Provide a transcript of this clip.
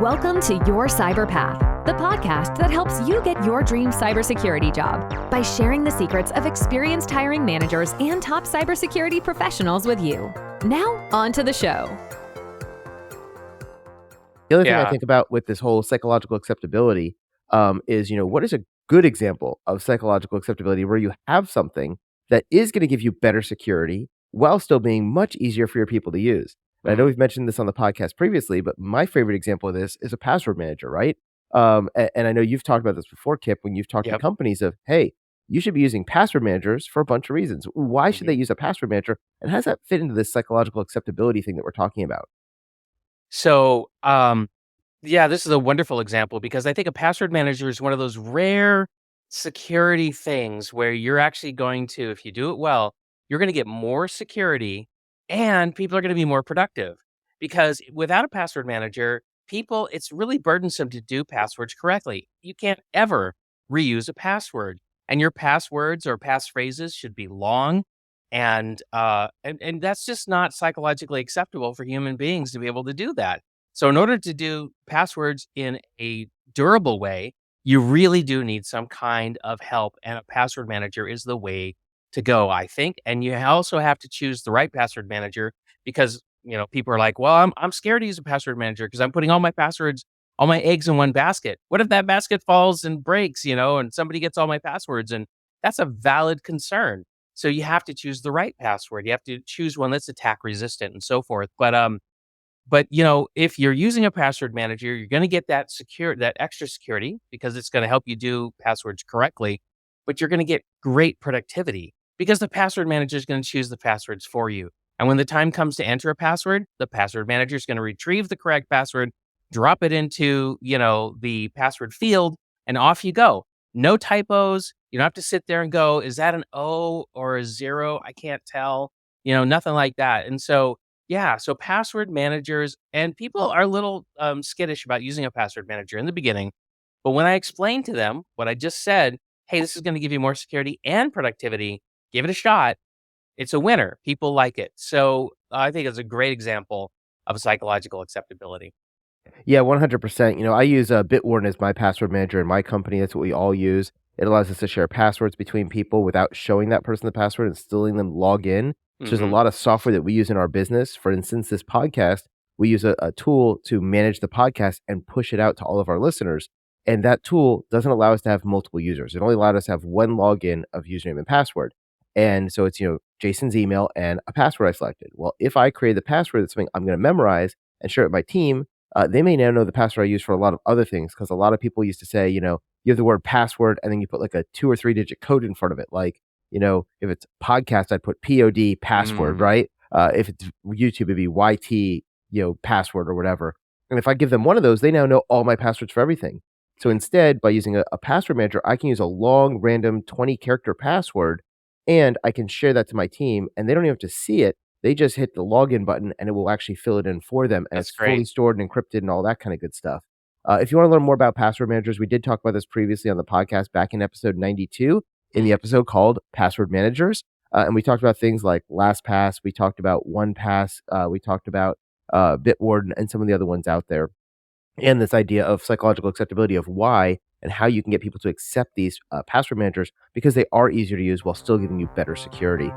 Welcome to Your Cyber Path, the podcast that helps you get your dream cybersecurity job by sharing the secrets of experienced hiring managers and top cybersecurity professionals with you. Now, on to the show. The other thing I think about with this whole psychological acceptability is, what is a good example of psychological acceptability where you have something that is going to give you better security while still being much easier for your people to use? And I know we've mentioned this on the podcast previously, but my favorite example of this is a password manager, right? And I know you've talked about this before, Kip, when you've talked to companies of, hey, you should be using password managers for a bunch of reasons. Why should they use a password manager? And how does that fit into this psychological acceptability thing that we're talking about? So, this is a wonderful example because I think a password manager is one of those rare security things where you're actually going to, if you do it well, you're going to get more security and people are going to be more productive. Because without a password manager, it's really burdensome to do passwords correctly. You can't ever reuse a password, and your passwords or passphrases should be long. And that's just not psychologically acceptable for human beings to be able to do that. So in order to do passwords in a durable way, you really do need some kind of help, and a password manager is the way to go, I think. And you also have to choose the right password manager because, people are like, well, I'm scared to use a password manager because I'm putting all my passwords, all my eggs in one basket. What if that basket falls and breaks, and somebody gets all my passwords? And that's a valid concern. So you have to choose the right password. You have to choose one that's attack resistant and so forth. But if you're using a password manager, you're going to get that extra security because it's going to help you do passwords correctly, but you're going to get great productivity because the password manager is going to choose the passwords for you. And when the time comes to enter a password, the password manager is going to retrieve the correct password, drop it into, the password field, and off you go. No typos. You don't have to sit there and go, is that an O or a 0? I can't tell, nothing like that. And so password managers, and people are a little skittish about using a password manager in the beginning. But when I explain to them what I just said, hey, this is going to give you more security and productivity, give it a shot. It's a winner. People like it. So I think it's a great example of psychological acceptability. Yeah, 100%. I use Bitwarden as my password manager in my company. That's what we all use. It allows us to share passwords between people without showing that person the password and still letting them log in. So there's a lot of software that we use in our business. For instance, this podcast, we use a tool to manage the podcast and push it out to all of our listeners. And that tool doesn't allow us to have multiple users. It only allowed us to have one login of username and password. And so it's, Jason's email and a password I selected. Well, if I create the password that's something I'm going to memorize and share it with my team, they may now know the password I use for a lot of other things, because a lot of people used to say, you have the word password and then you put like a 2 or 3 digit code in front of it. Like, if it's podcast, I'd put POD password, right? If it's YouTube, it'd be YT, password or whatever. And if I give them one of those, they now know all my passwords for everything. So instead, by using a password manager, I can use a long, random 20-character password, and I can share that to my team, and they don't even have to see it. They just hit the login button, and it will actually fill it in for them, and That's it's fully stored and encrypted and all that kind of good stuff. If you want to learn more about password managers, we did talk about this previously on the podcast back in episode 92, in the episode called Password Managers. And we talked about things like LastPass, we talked about OnePass, we talked about Bitwarden and some of the other ones out there. And this idea of psychological acceptability of why and how you can get people to accept these password managers, because they are easier to use while still giving you better security.